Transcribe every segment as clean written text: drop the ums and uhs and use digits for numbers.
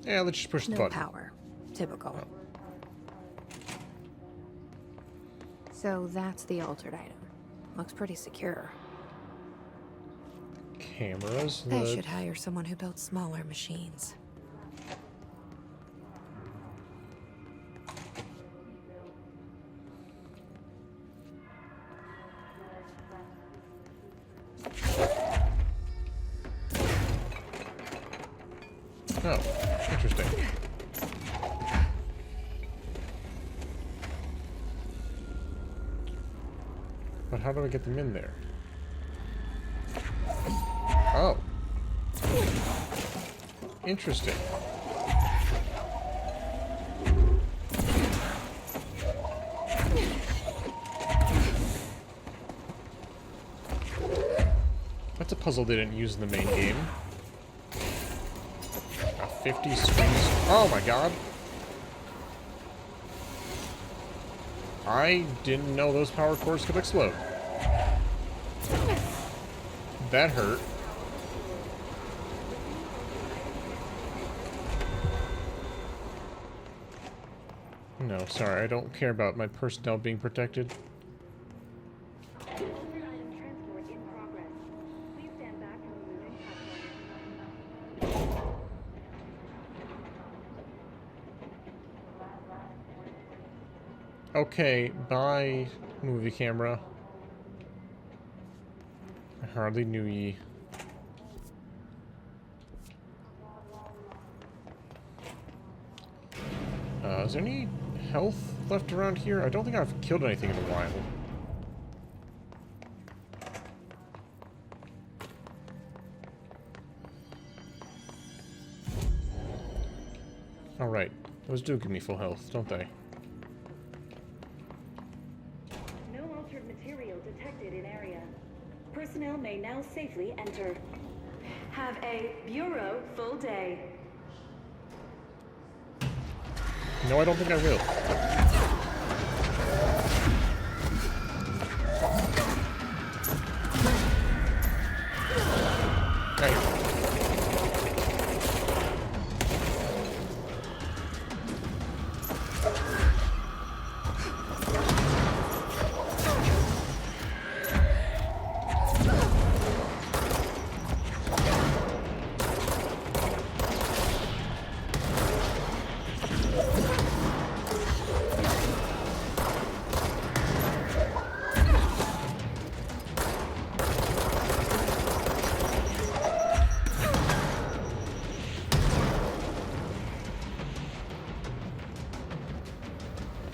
Yeah, let's just push the No button. power. Typical. Oh. So that's the altered item. Looks pretty secure. Cameras. I should hire someone who builds smaller machines. Oh, interesting. But how do I get them in there? Oh. Interesting. That's a puzzle they didn't use in the main game. 50 screens. Oh my god. I didn't know those power cords could explode. That hurt. No, sorry, I don't care about my personnel being protected. Okay, bye, movie camera. I hardly knew ye. Is there any health left around here? I don't think I've killed anything in a while. Alright, those do give me full health, don't they? No altered material detected in area. Personnel may now safely enter. Have a Bureau full day. No, I don't think I will. Hey.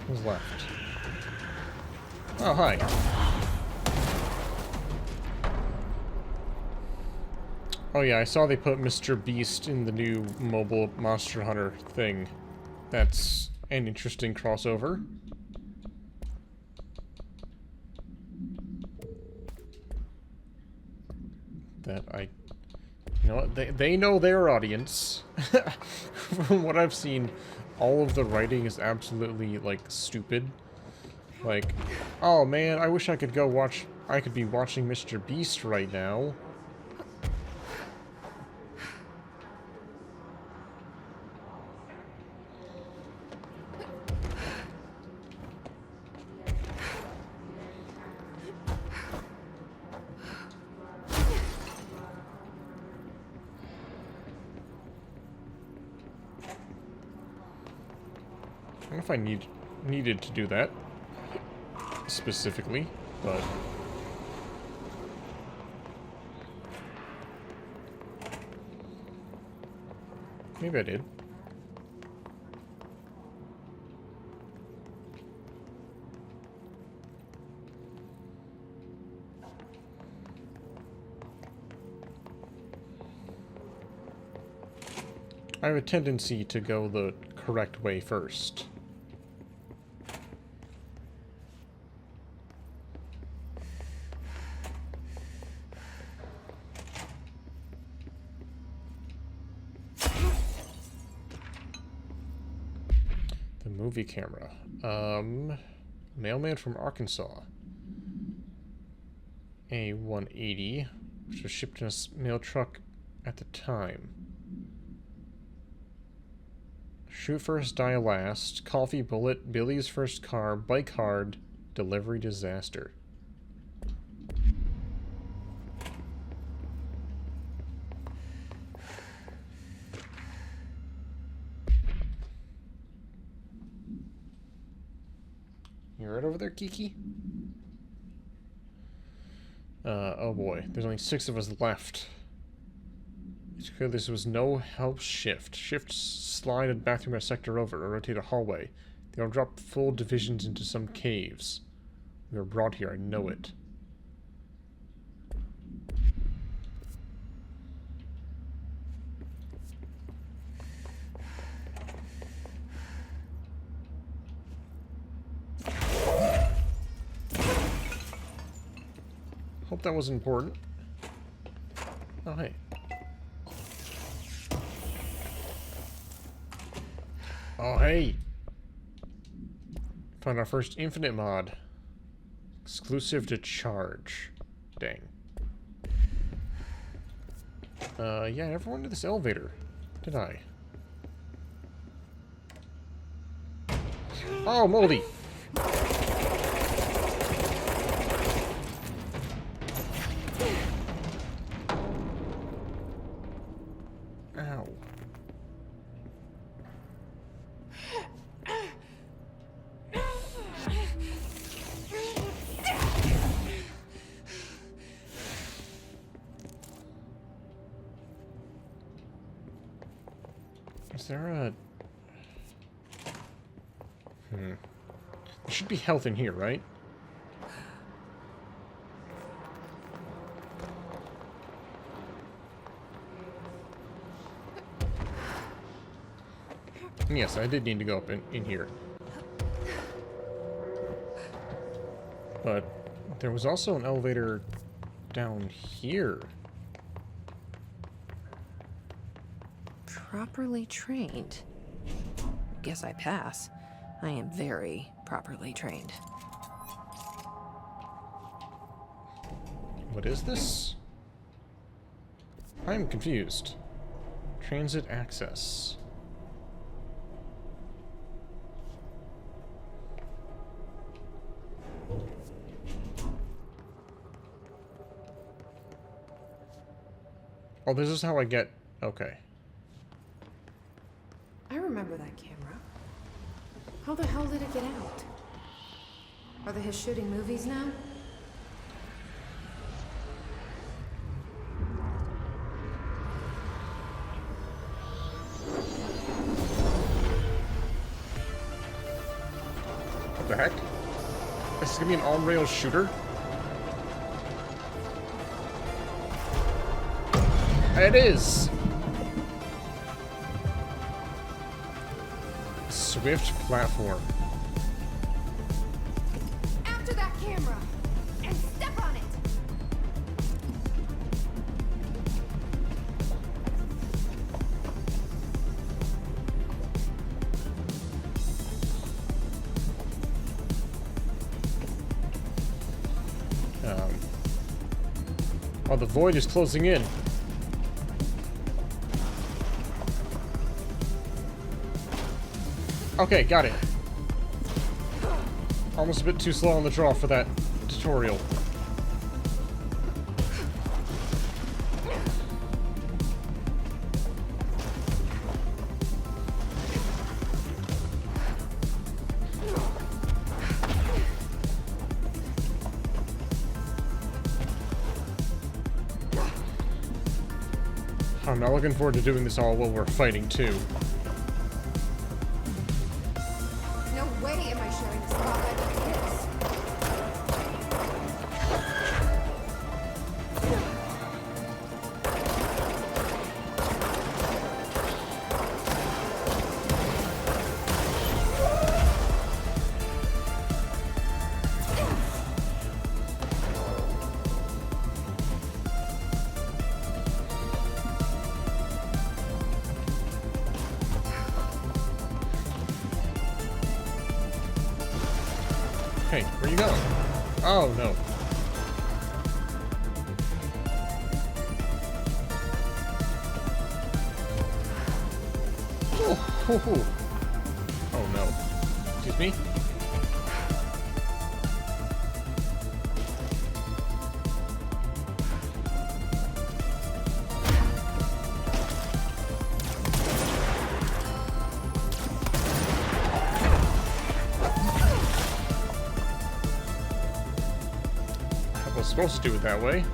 Who's left? Oh, hi. Oh yeah, I saw they put Mr. Beast in the new mobile Monster Hunter thing. That's an interesting crossover. You know what? They know their audience. From what I've seen, all of the writing is absolutely, like, stupid. Like, oh man, I wish I could I could be watching Mr. Beast right now. I don't know if I needed to do that specifically, but maybe I did. I have a tendency to go the correct way first. The movie camera. Mailman from Arkansas. A 180, which was shipped in a mail truck at the time. Shoot first, die last. Coffee bullet. Billy's first car. Bike hard. Delivery disaster. You right over there, Kiki? Oh boy. There's only 6 of us left. It's clear this was no help shift. Shift slide a bathroom or sector over, or rotate a hallway. They'll drop full divisions into some caves. We were brought here, I know it. Hope that was important. Oh, hey. Oh, hey! Found our first infinite mod. Exclusive to charge. Dang. Yeah, I never went to this elevator. Did I? Oh, moldy! Ow. Is there a... There should be health in here, right? Yes, I did need to go up in here. But there was also an elevator down here. Properly trained. Guess I pass. I am very properly trained. What is this? I'm confused. Transit access. Oh, this is how I get... Okay. I remember that camera. How the hell did it get out? Are they his shooting movies now? What the heck? This is gonna be an on-rail shooter? It is! Swift platform. After that camera! And step on it! Oh, the void is closing in. Okay, got it. Almost a bit too slow on the draw for that tutorial. I'm not looking forward to doing this all while we're fighting, too. No way am I sharing the spotlight with kids. Hey, where you going? Oh, no. Oh, ho, ho. no. Excuse me? I was supposed to do it that way.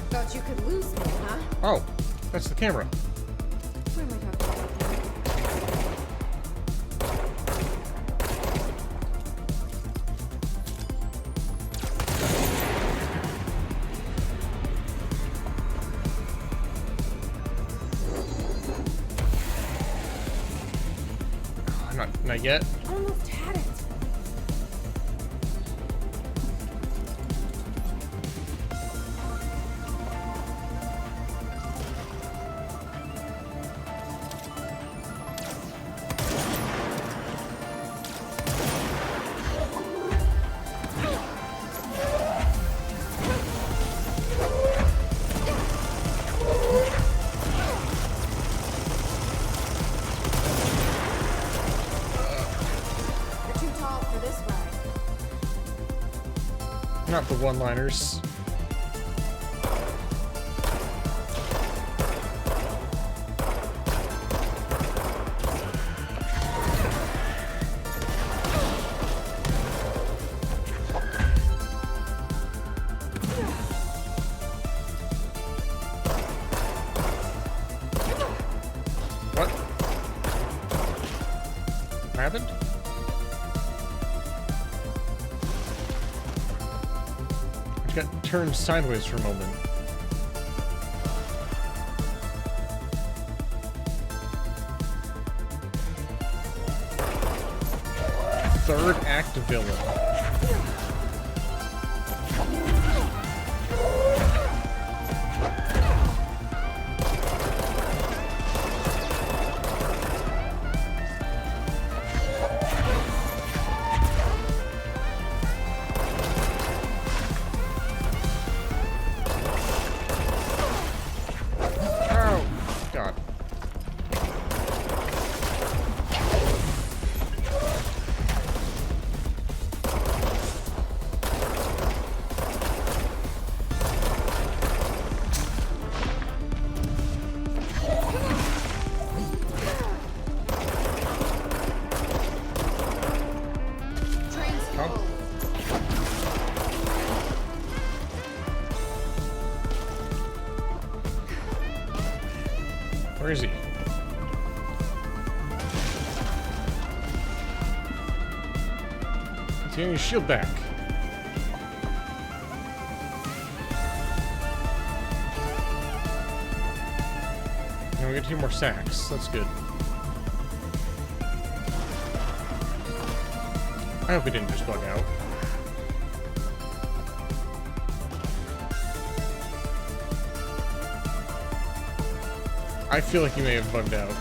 Thought you could lose me, huh? Oh, that's the camera. Where am I talking about? Not yet. Almost had it. Not the one-liners. What happened? Got turned sideways for a moment. Third act villain. Where is he? He's getting his shield back. And we get 2 more sacks. That's good. I hope he didn't just bug out. I feel like he may have bugged out.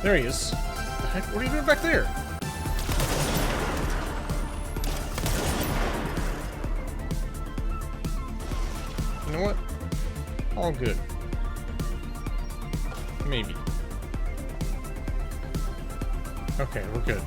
There he is. What the heck? What are you doing back there? You know what? All good. Maybe. Okay, we're good.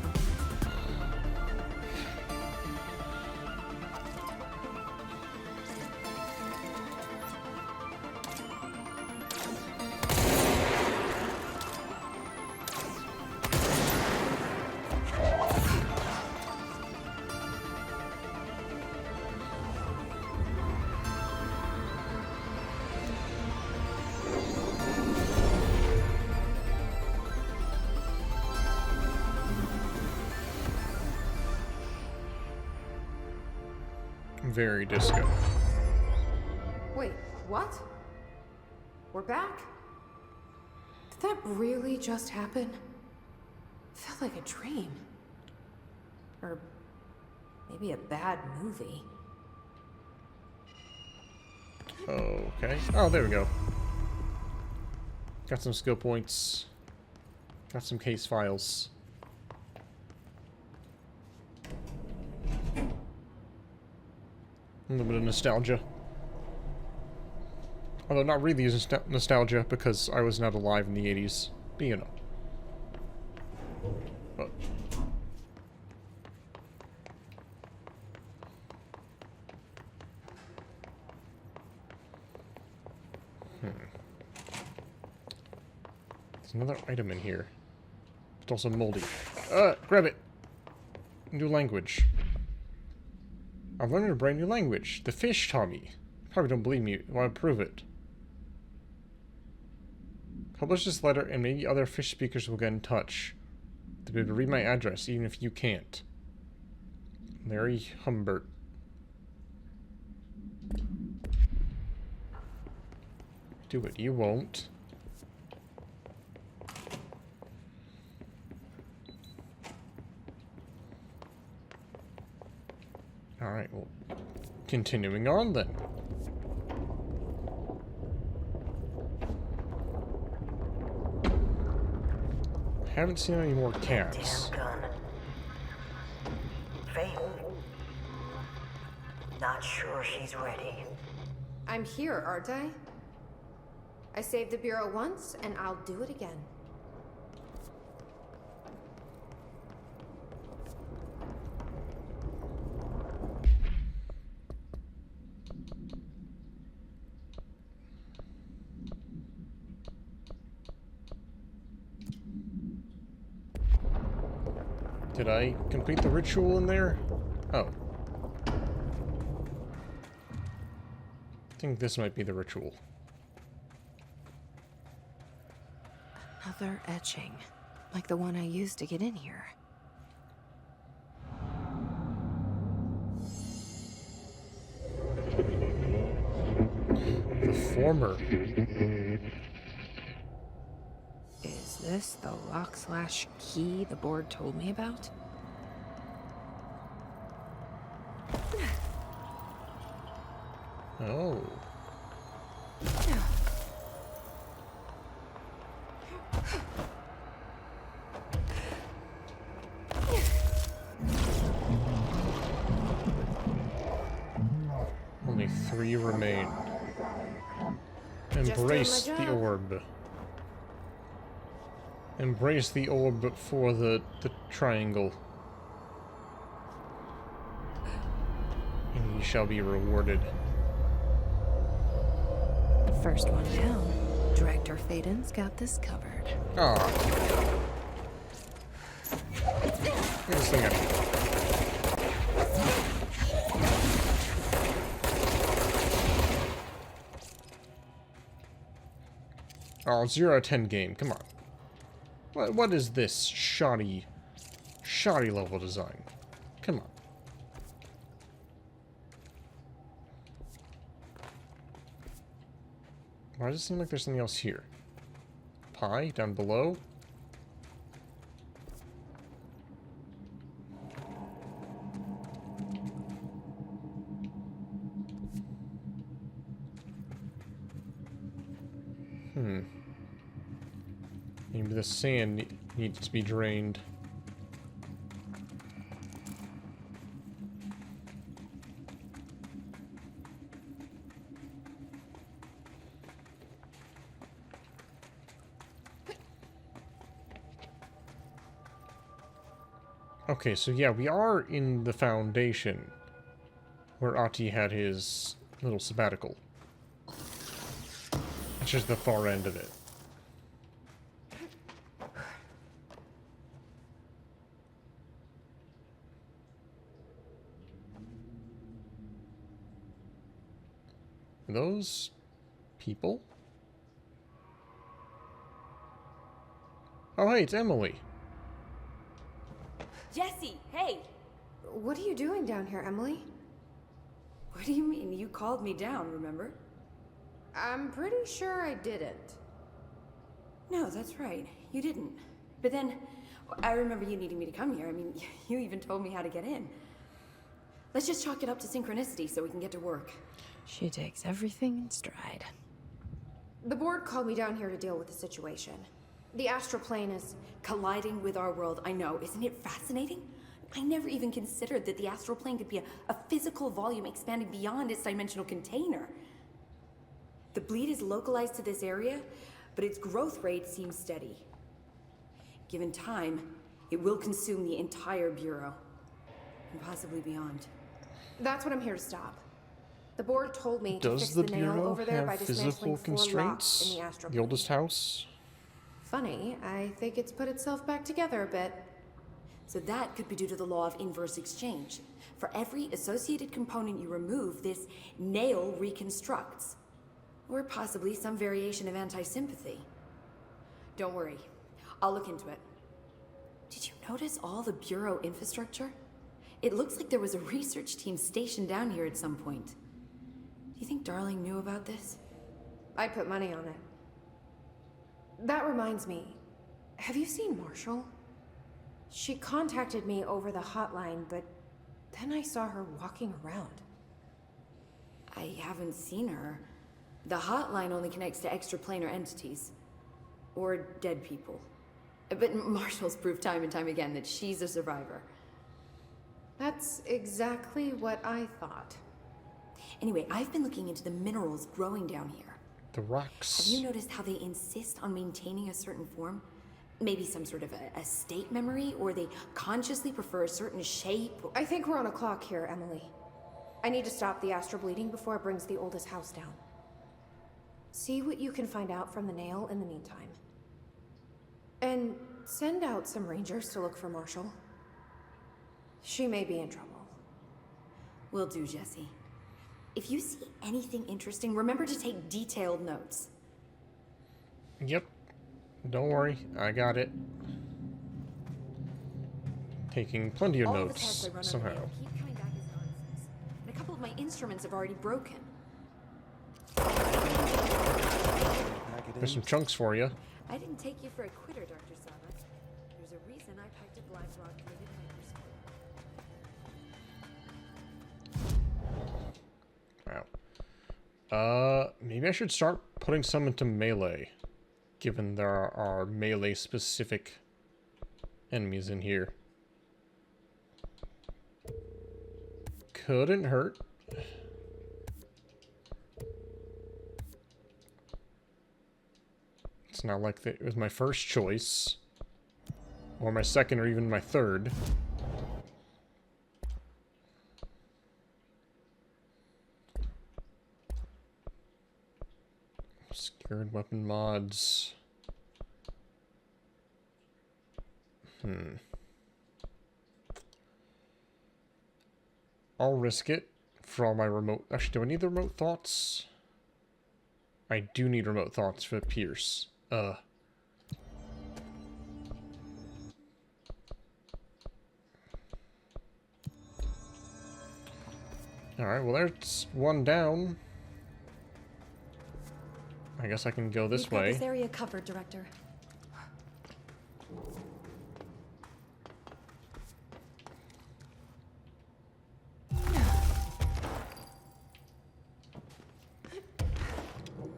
Very disco. Wait, what? We're back? Did that really just happen? Felt like a dream. Or maybe a bad movie. Okay. Oh, there we go. Got some skill points. Got some case files. A little bit of nostalgia. Although not really nostalgia, because I was not alive in the 80s. But you know. But. There's another item in here. It's also moldy. Grab it! New language. I've learned a brand new language. The fish, Tommy. Probably don't believe me. Want to prove it. Publish this letter and maybe other fish speakers will get in touch. They'll be able to read my address even if you can't. Larry Humbert. Do it. You won't. Alright, well, continuing on then. Haven't seen any more cats. Damn gun. Faith. Not sure she's ready. I'm here, aren't I? I saved the Bureau once, and I'll do it again. Did I complete the ritual in there? Oh. I think this might be the ritual. Another etching, like the one I used to get in here. The former. Is this the lock/key the board told me about? Oh. Only 3 remain. Embrace doing my the job. orb. Embrace the orb for the triangle. And ye shall be rewarded. First one down. Director Faden's got this covered. Ah. Get this thing out. Oh, 0 out of 10 game. Come on. What is this shoddy level design? Come on. Why does it seem like there's something else here? Pie down below? Maybe the sand needs to be drained. Okay, so yeah, we are in the Foundation, where Ati had his little sabbatical. It's just the far end of it. Are those people? Oh, hey, it's Emily. Jesse, hey! What are you doing down here, Emily? What do you mean? You called me down, remember? I'm pretty sure I didn't. No, that's right. You didn't. But then, I remember you needing me to come here. I mean, you even told me how to get in. Let's just chalk it up to synchronicity so we can get to work. She takes everything in stride. The board called me down here to deal with the situation. The astral plane is... Colliding with our world, I know. Isn't it fascinating? I never even considered that the astral plane could be a physical volume expanding beyond its dimensional container. The bleed is localized to this area, but its growth rate seems steady. Given time, it will consume the entire Bureau, and possibly beyond. That's what I'm here to stop. The board told me to Does fix the the nail Bureau over there by have dismantling physical 4 locks constraints? in the astral The plane. oldest house? Funny, I think it's put itself back together a bit. So that could be due to the law of inverse exchange. For every associated component you remove, this nail reconstructs. Or possibly some variation of anti-sympathy. Don't worry, I'll look into it. Did you notice all the Bureau infrastructure? It looks like there was a research team stationed down here at some point. Do you think Darling knew about this? I put money on it. That reminds me, have you seen Marshall? She contacted me over the hotline, but then I saw her walking around. I haven't seen her. The hotline only connects to extraplanar entities. Or dead people. But Marshall's proved time and time again that she's a survivor. That's exactly what I thought. Anyway, I've been looking into the minerals growing down here. The rocks. Have you noticed how they insist on maintaining a certain form? Maybe some sort of a state memory, or they consciously prefer a certain shape? I think we're on a clock here, Emily. I need to stop the astral bleeding before it brings the oldest house down. See what you can find out from the nail in the meantime. And send out some rangers to look for Marshall. She may be in trouble. Will do, Jesse. If you see anything interesting, remember to take detailed notes. Yep. Don't worry, I got it. Taking plenty of All the tests notes I run on somehow. the nail keep coming back as nonsense. And a couple of my instruments have already broken. There's some chunks for you. I didn't take you for a quitter, Dr. Sama. There's a reason I packed a black rock-plated microscope. Wow. Maybe I should start putting some into melee, given there are melee-specific enemies in here. Couldn't hurt. It's not like it was my first choice, or my second, or even my third. Secured weapon mods. I'll risk it for all my remote... Actually, do I need the remote thoughts? I do need remote thoughts for Pierce. Alright, well there's one down. I guess I can go this way. This area covered, Director.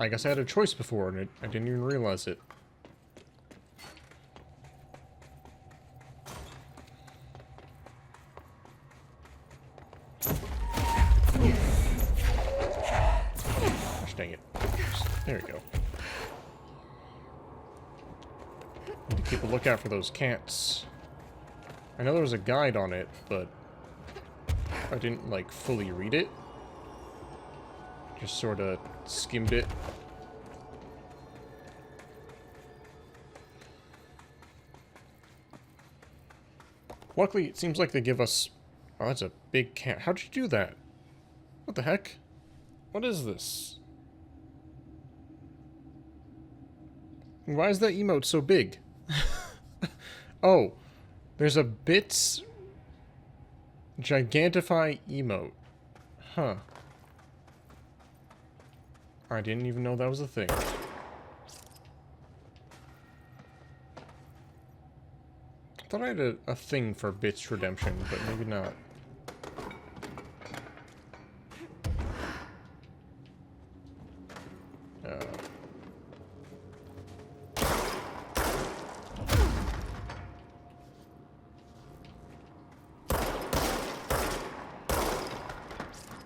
I guess I had a choice before, and I didn't even realize it. Gosh dang it. There we go. Need to keep a lookout for those cats. I know there was a guide on it, but I didn't, like, fully read it. Just sort of skimmed it. Luckily, it seems like they give us... Oh, that's a big cat. How'd you do that? What the heck? What is this? Why is that emote so big? Oh, there's a bits gigantify emote. Huh. I didn't even know that was a thing. I thought I had a thing for bits redemption, but maybe not.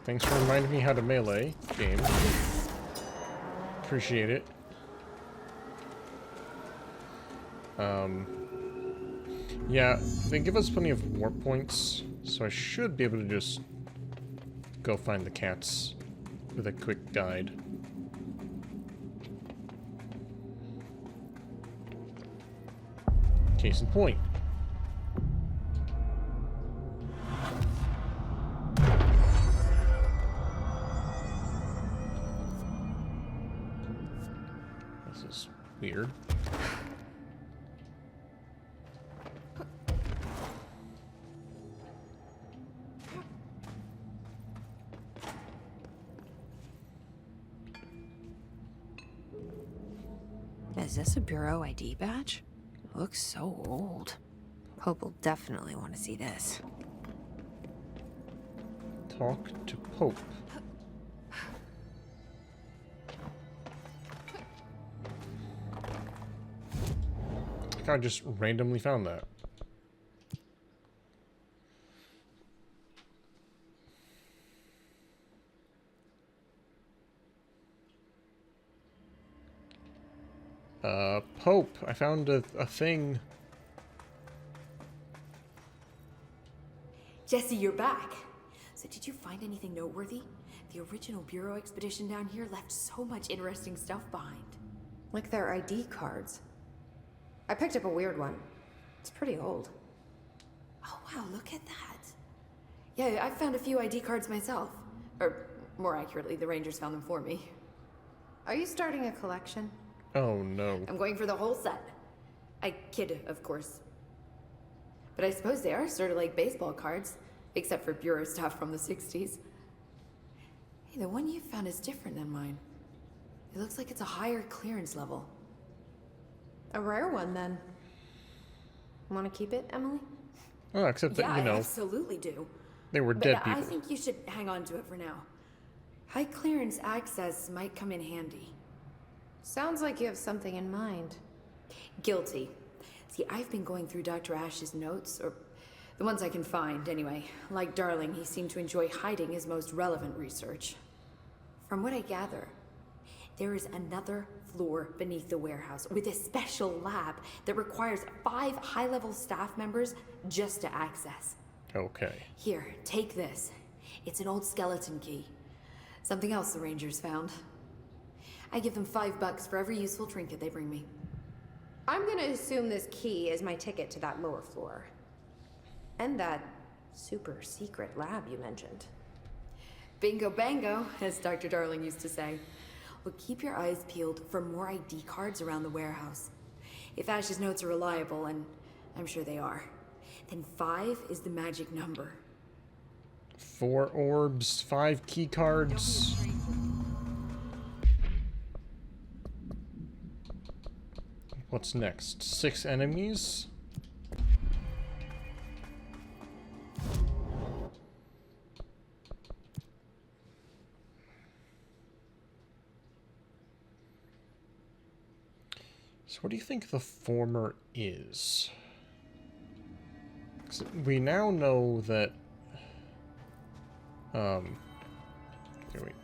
Thanks for reminding me how to melee game. Appreciate it. Yeah, they give us plenty of warp points, so I should be able to just go find the cats with a quick guide. Case in point. This is weird. Is this a Bureau ID badge? Looks so old. Pope will definitely want to see this. Talk to Pope. Like I just randomly found that. Pope, I found a thing. Jesse, you're back. So did you find anything noteworthy? The original Bureau expedition down here left so much interesting stuff behind. Like their ID cards. I picked up a weird one. It's pretty old. Oh wow, look at that. Yeah, I found a few ID cards myself. Or, more accurately, the Rangers found them for me. Are you starting a collection? Oh no. I'm going for the whole set. I kid, of course. But I suppose they are sort of like baseball cards, except for Bureau stuff from the 60s. Hey, the one you found is different than mine. It looks like it's a higher clearance level. A rare one, then. Want to keep it, Emily? Oh, except that, Yeah, you know, I absolutely do. they were But dead I people. think you should hang on to it for now. High clearance access might come in handy. Sounds like you have something in mind. Guilty. See, I've been going through Dr. Ash's notes, or the ones I can find, anyway. Like Darling, he seemed to enjoy hiding his most relevant research. From what I gather, there is another floor beneath the warehouse with a special lab that requires 5 high-level staff members just to access. Okay. Here, take this. It's an old skeleton key. Something else the Rangers found. I give them $5 for every useful trinket they bring me. I'm gonna assume this key is my ticket to that lower floor. And that super secret lab you mentioned. Bingo bango, as Dr. Darling used to say. Well, keep your eyes peeled for more ID cards around the warehouse. If Ash's notes are reliable, and I'm sure they are, then 5 is the magic number. 4 orbs, 5 key cards. What's next? 6 enemies? So what do you think the former is? 'Cause we now know that okay, wait.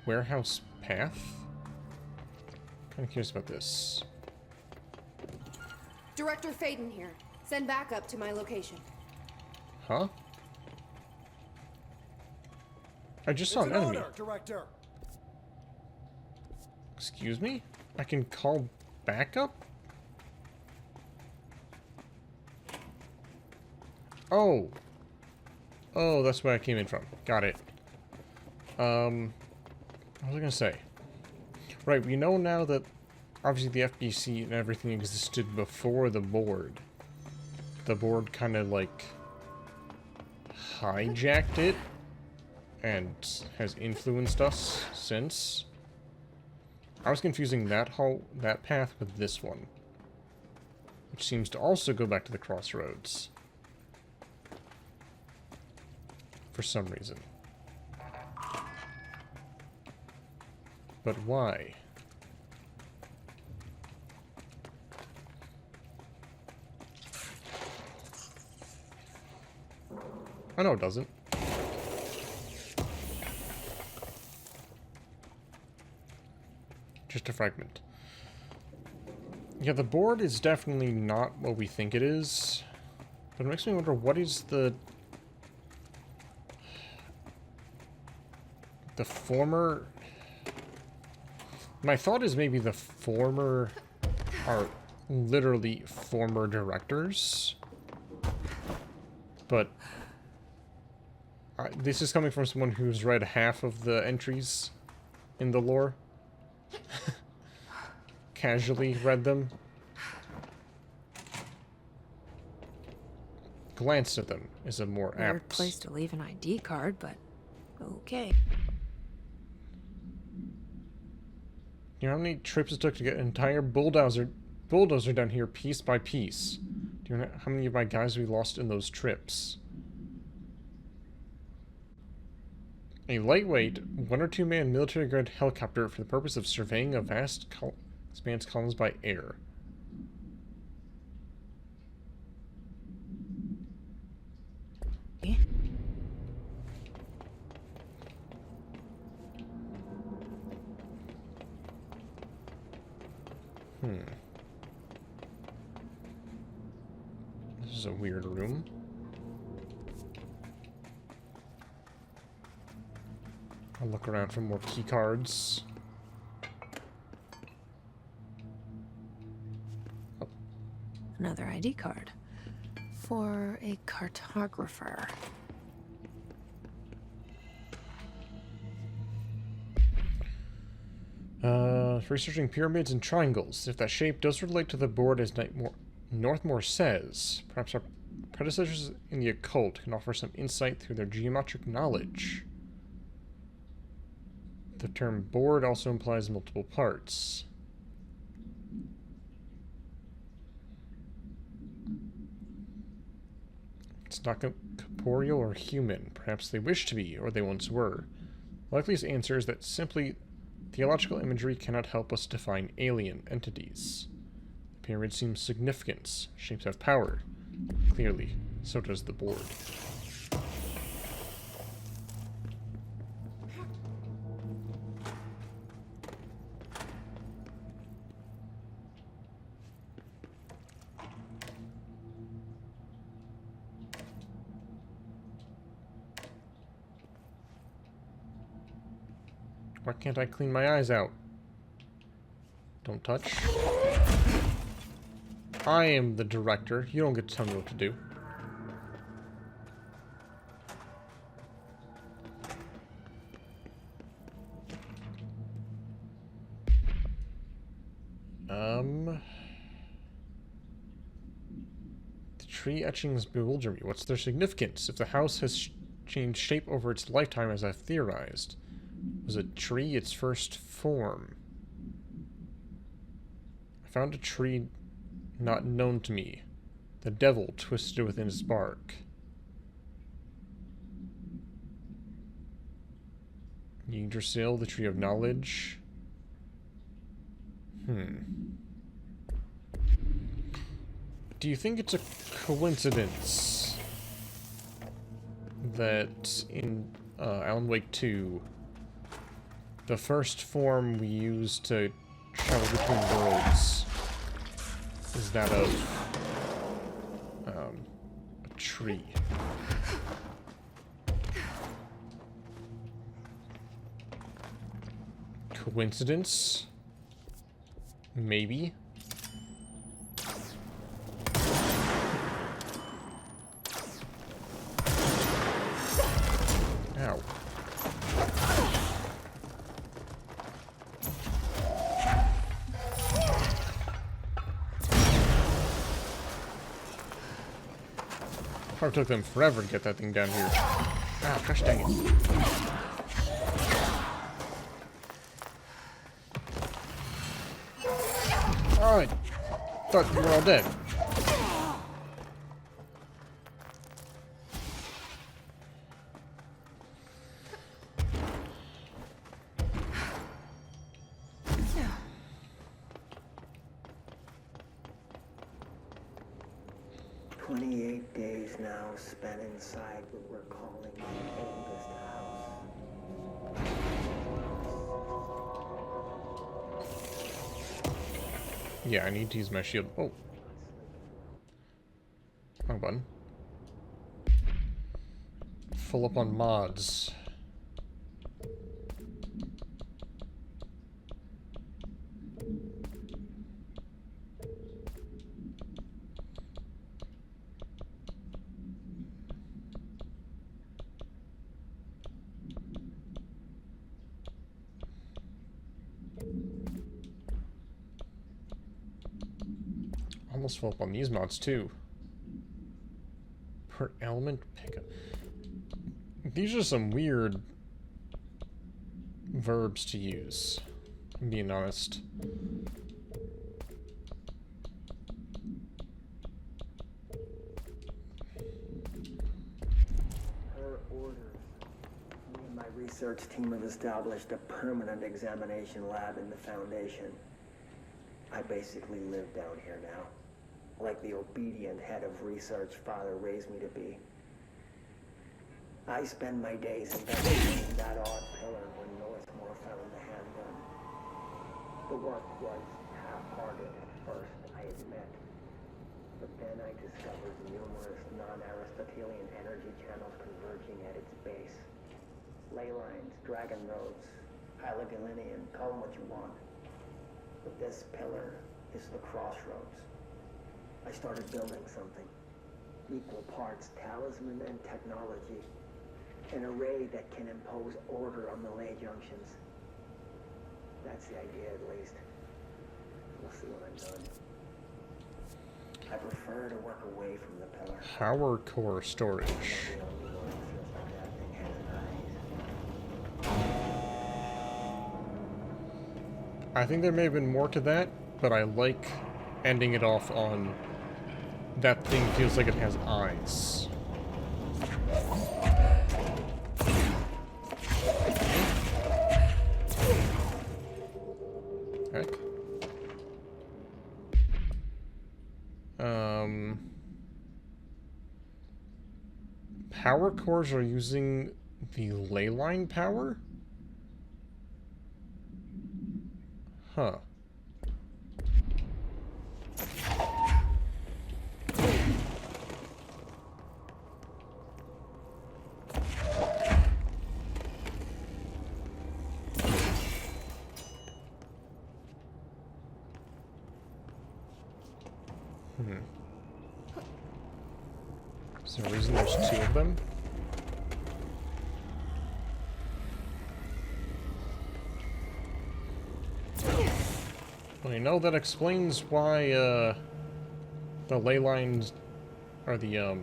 Warehouse path? Kind of curious about this. Director Faden here. Send backup to my location. Huh? I just saw an enemy. Order, Director. Excuse me? I can call backup? Oh. Oh, that's where I came in from. Got it. What was I gonna say? Right, we know now that obviously the FBC and everything existed before the board. The board kind of like hijacked it and has influenced us since. I was confusing that path with this one, which seems to also go back to the crossroads for some reason. But why? Oh no, it doesn't. just a fragment. Yeah, the board is definitely not what we think it is. But it makes me wonder, what is the former... My thought is maybe the former are literally former directors. But this is coming from someone who's read half of the entries in the lore. Casually read them. Glanced at them is a more Weird apt place to leave an ID card, but okay. You know how many trips it took to get an entire bulldozer down here piece by piece? Do you know how many of my guys we lost in those trips? A lightweight, 1 or 2 man military-grade helicopter for the purpose of surveying a vast expanse columns by air. This is a weird room. I'll look around for more key cards. Oh. Another ID card. For a cartographer. Researching pyramids and triangles. If that shape does relate to the board as Northmore says, perhaps our predecessors in the occult can offer some insight through their geometric knowledge. The term board also implies multiple parts. It's not corporeal or human. Perhaps they wish to be, or they once were. The likeliest answer is that simply theological imagery cannot help us define alien entities. The pyramid seems significant. Shapes have power. Clearly, so does the board. Why can't I clean my eyes out? Don't touch. I am the director. You don't get to tell me what to do. The tree etchings bewilder me. What's their significance? If the house has changed shape over its lifetime, as I've theorized, was a tree its first form? I found a tree not known to me. The devil twisted within its bark. Yggdrasil, the tree of knowledge. Do you think it's a coincidence that in Alan Wake 2, the first form we use to travel between worlds is that of a tree? Coincidence? Maybe. Ow. Probably took them forever to get that thing down here. Ah, gosh dang it. Oh, I thought you were all dead. Now spent inside what we're calling the oldest house. Yeah, I need to use my shield. Oh. Wrong button. Full up on mods. Almost full up on these mods too. Per element pickup. These are some weird verbs to use, I'm being honest. Per orders, me and my research team have established a permanent examination lab in the Foundation. I basically live down here now, like the obedient head of research Father raised me to be. I spend my days investigating that odd pillar when Northmore found the handgun. The work was half-hearted at first, I admit. But then I discovered numerous non-Aristotelian energy channels converging at its base. Ley lines, dragon roads, Hylogalinian, call them what you want. But this pillar is the crossroads. I started building something. Equal parts talisman and technology. An array that can impose order on the ley junctions. That's the idea, at least. We'll see when I'm done. I prefer to work away from the pillar. Power core storage. I'm not the only one who feels like that thing has eyes. I think there may have been more to that, but I like ending it off on that thing feels like it has eyes. Heck. Power cores are using the ley line power? Huh. Is there a reason there's two of them? Well, you know, that explains why, the ley lines are the,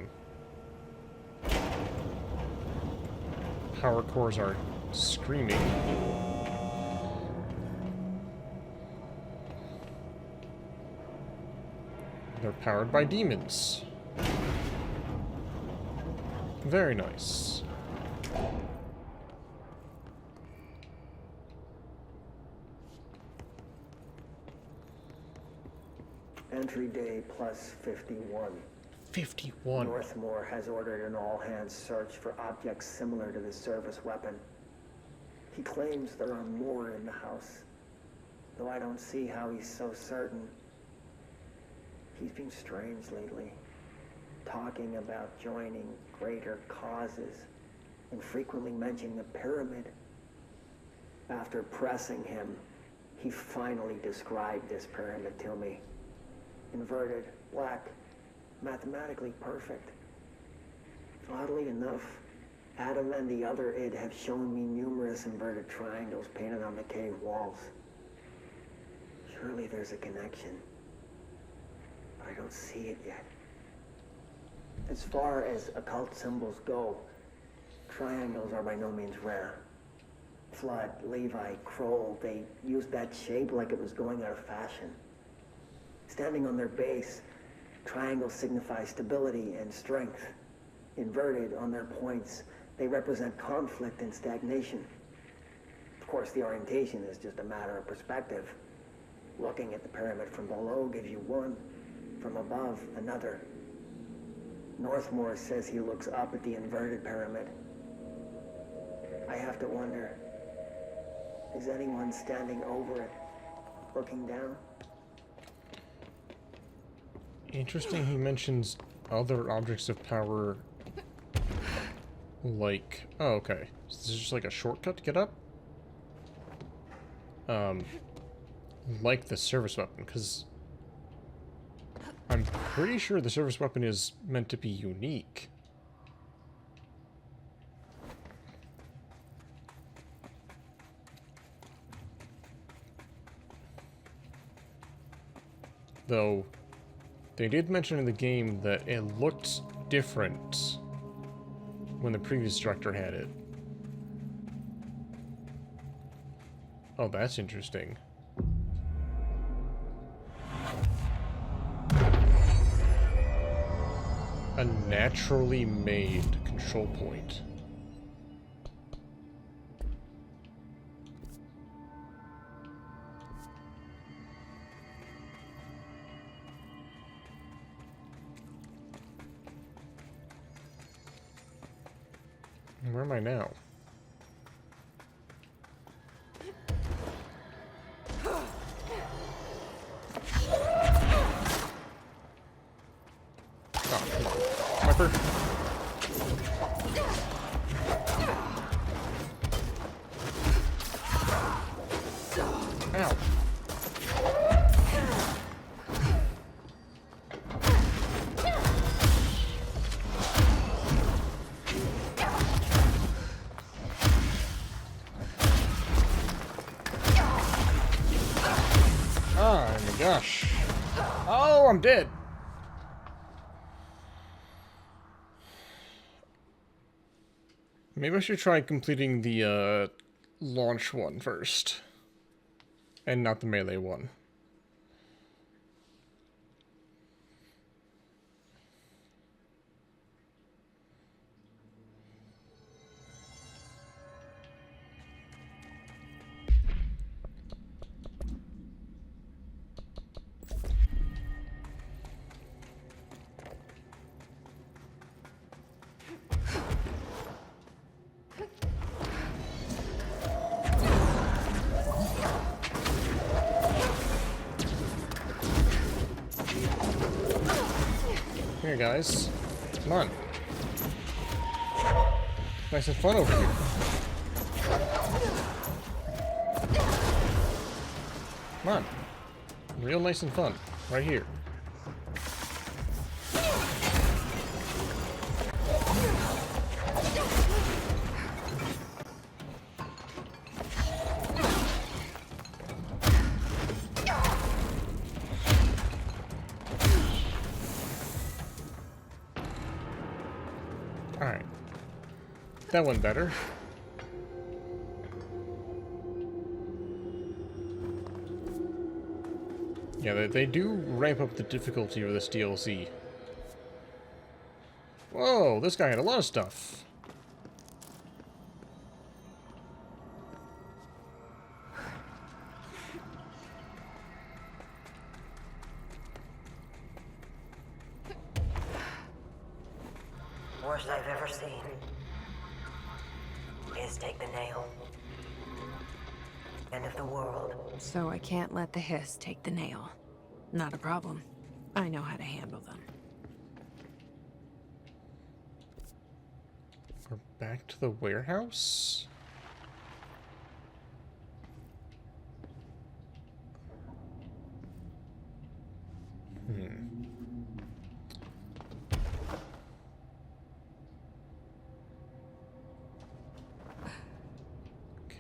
power cores are screaming. They're powered by demons. Very nice. Entry day plus 51. 51. Northmore has ordered an all-hands search for objects similar to the service weapon. He claims there are more in the house, though I don't see how he's so certain. He's been strange lately, talking about joining greater causes, and frequently mentioning the pyramid. After pressing him, he finally described this pyramid to me. Inverted, black, mathematically perfect. Oddly enough, Adam and the other id have shown me numerous inverted triangles painted on the cave walls. Surely there's a connection, but I don't see it yet. As far as occult symbols go, triangles are by no means rare. Flood, Levi, Kroll, they used that shape like it was going out of fashion. Standing on their base, triangles signify stability and strength. Inverted on their points, they represent conflict and stagnation. Of course, the orientation is just a matter of perspective. Looking at the pyramid from below gives you one, from above another. Northmore says he looks up at the inverted pyramid. I have to wonder, is anyone standing over it, looking down? Interesting he mentions other objects of power, like... Oh, okay. So this is just like a shortcut to get up? Like the service weapon, because I'm pretty sure the service weapon is meant to be unique. Though, they did mention in the game that it looked different when the previous director had it. Oh, that's interesting. A naturally made control point. Where am I now? Oh, come on. Sniper. Ow. Oh my gosh. Oh, I'm dead. Maybe I should try completing the launch one first. And not the melee one. Here, guys. Come on. Nice and fun over here. Come on. Real nice and fun. Right here. Alright. That went better. Yeah, they do ramp up the difficulty of this DLC. Whoa, this guy had a lot of stuff. Worst I've ever seen is take the nail. End of the world. So I can't let the hiss take the nail. Not a problem. I know how to handle them. We're back to the warehouse? Okay,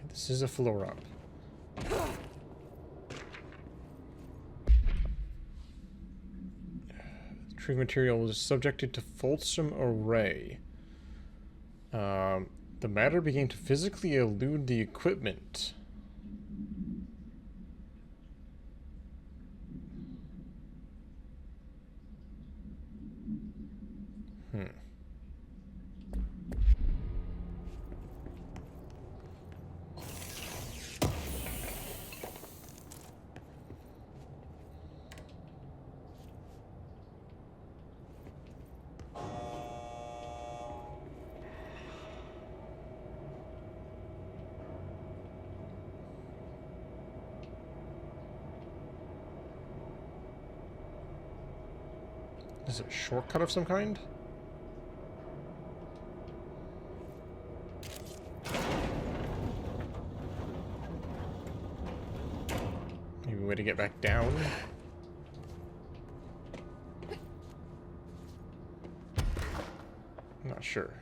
this is a floor up. Tree material is subjected to fulsome array. The matter began to physically elude the equipment. Is it a shortcut of some kind? Maybe a way to get back down? Not sure.